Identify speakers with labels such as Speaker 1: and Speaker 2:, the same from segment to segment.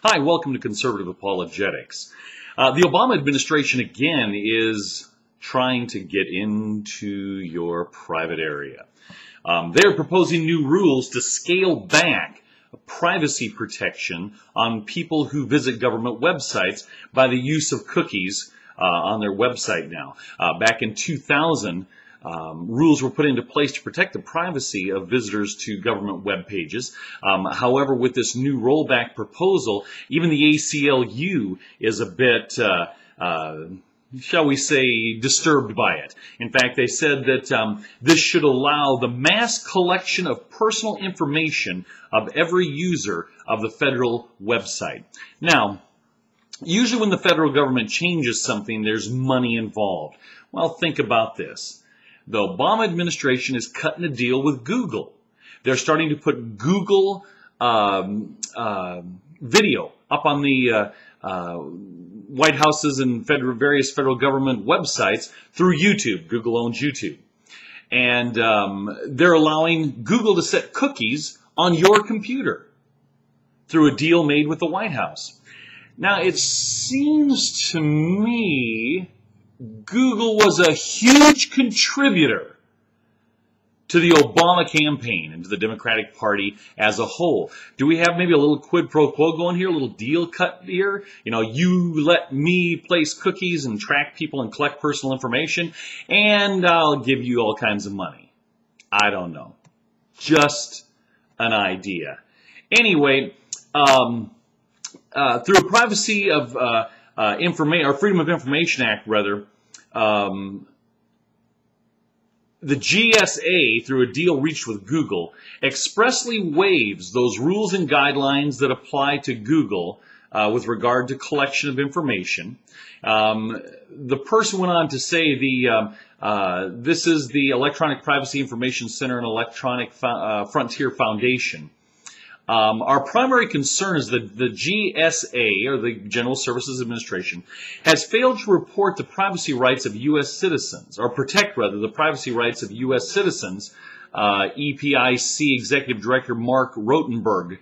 Speaker 1: Hi, welcome to Conservative Apologetics. The Obama administration, again, is trying to get into your private area. They're proposing new rules to scale back privacy protection on people who visit government websites by the use of cookies on their website now. Back in 2000, rules were put into place to protect the privacy of visitors to government web pages. However, with this new rollback proposal, even the ACLU is a bit, shall we say, disturbed by it. In fact, they said that this should allow the mass collection of personal information of every user of the federal website. Now, usually when the federal government changes something, there's money involved. Well, think about this. The Obama administration is cutting a deal with Google. They're starting to put Google video up on the White Houses and various federal government websites through YouTube. Google owns YouTube. And they're allowing Google to set cookies on your computer through a deal made with the White House. Now, it seems to me Google was a huge contributor to the Obama campaign and to the Democratic Party as a whole. Do we have maybe a little quid pro quo going here, a little deal cut here? You know, you let me place cookies and track people and collect personal information, and I'll give you all kinds of money. I don't know. Just an idea. Anyway, through a privacy of information, or Freedom of Information Act, rather, the GSA, through a deal reached with Google, expressly waives those rules and guidelines that apply to Google with regard to collection of information. The person went on to say this is the Electronic Privacy Information Center and Electronic Frontier Foundation. Our primary concern is that the GSA, or the General Services Administration, has failed to report the privacy rights of U.S. citizens, or protect, rather, the privacy rights of U.S. citizens, EPIC Executive Director Mark Rotenberg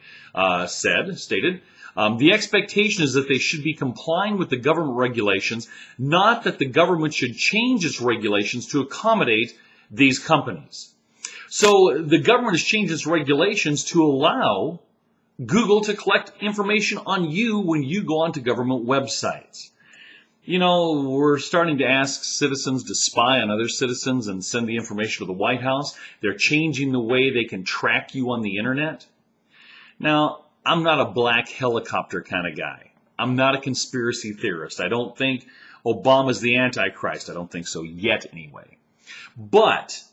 Speaker 1: stated. The expectation is that they should be complying with the government regulations, not that the government should change its regulations to accommodate these companies. So the government has changed its regulations to allow Google to collect information on you when you go onto government websites. You know, we're starting to ask citizens to spy on other citizens and send the information to the White House. They're changing the way they can track you on the internet. Now, I'm not a black helicopter kind of guy. I'm not a conspiracy theorist. I don't think Obama's the Antichrist. I don't think so yet, anyway. But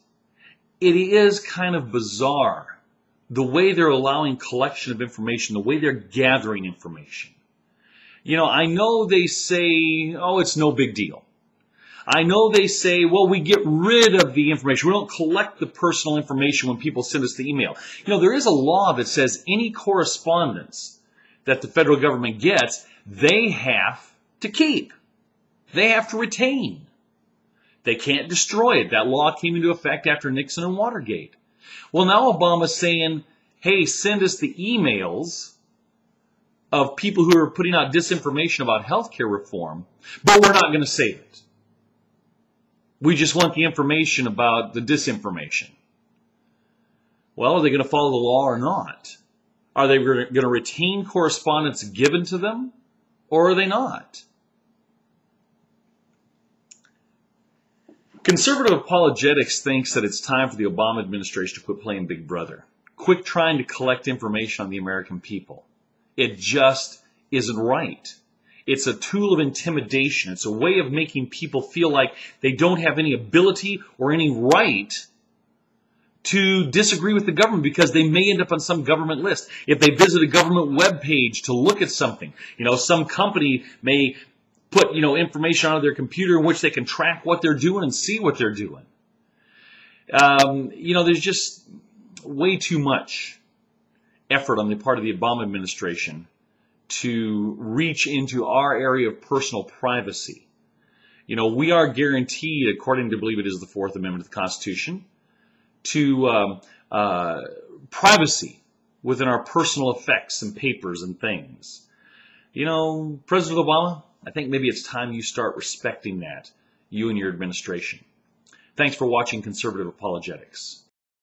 Speaker 1: it is kind of bizarre the way they're allowing collection of information, the way they're gathering information. You know, I know they say, oh, it's no big deal. I know they say, well, we get rid of the information. We don't collect the personal information when people send us the email. You know, there is a law that says any correspondence that the federal government gets, they have to keep. They have to retain. They can't destroy it. That law came into effect after Nixon and Watergate. Well, now Obama's saying, hey, send us the emails of people who are putting out disinformation about health care reform, but we're not going to save it. We just want the information about the disinformation. Well, are they going to follow the law or not? Are they going to retain correspondence given to them, or are they not? Conservative Apologetics thinks that it's time for the Obama administration to quit playing Big Brother. Quit trying to collect information on the American people. It just isn't right. It's a tool of intimidation. It's a way of making people feel like they don't have any ability or any right to disagree with the government because they may end up on some government list. If they visit a government web page to look at something, you know, some company may put, you know, information on their computer in which they can track what they're doing and see what they're doing. You know, there's just way too much effort on the part of the Obama administration to reach into our area of personal privacy. You know, we are guaranteed, according to, I believe it is the Fourth Amendment of the Constitution, to privacy within our personal effects and papers and things. You know, President Obama, I think maybe it's time you start respecting that, you and your administration. Thanks for watching Conservative Apologetics.